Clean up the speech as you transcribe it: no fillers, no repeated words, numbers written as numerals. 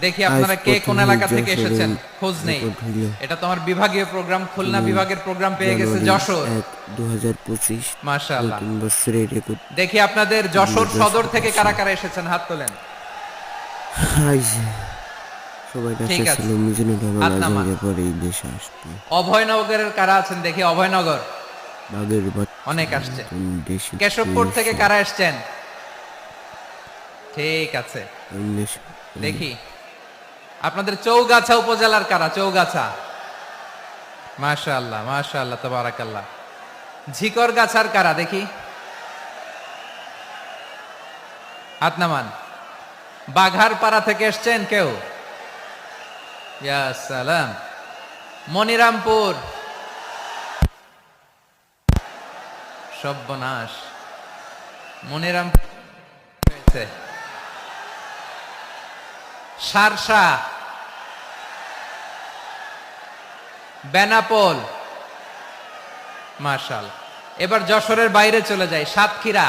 দেখি আজ আপনারা কে কোন প্রথমে এলাকা থেকে যশোরে এসেছেন, খোঁজ নেই। রেকর্ড হইল। এটা তো আমার বিভাগীয় প্রোগ্রাম, খুলনা এবং বিভাগের প্রোগ্রাম পেয়ে গেছে জানুয়ারি যশোর। 1, 2025 মাশাআল্লাহ। নতুন বছরের রেকর্ড দেখি আপনাদের যশোর সদর থেকে কারা কারা এসেছেন, হাত তোলেন। সবাই ঠিক ডাক্তার আছে, ছিল মিজানুর রহমান হাত নামান। আজহারের পরে এই দেশে আসতে। অভয়নগরের কারা আছেন দেখি, অভয়নগর বাঘের বাচ্চা অনেক আসছে। নতুন দেশে কেশবপুর থেকে এসে কারা এসছেন? ঠিক আছে, এমনি দেখি আপনাদের চৌগাছা উপজেলার কারা, চৌগাছা। মাশাআল্লাহ মাশাআল্লাহ তাবারাকাল্লাহ। ঝিকরগাছার কারা দেখি, হাত নামান। বাঘারপাড়া থেকে এসছেন কেউ? ইয়া সালাম। মনিরামপুর, সর্বনাশ, মনিরামপুর হয়েছে। সারসা, বেনাপোল, মাশাআল্লাহ। এবার যশোরের বাইরে চলে যাই, সাতক্ষীরা।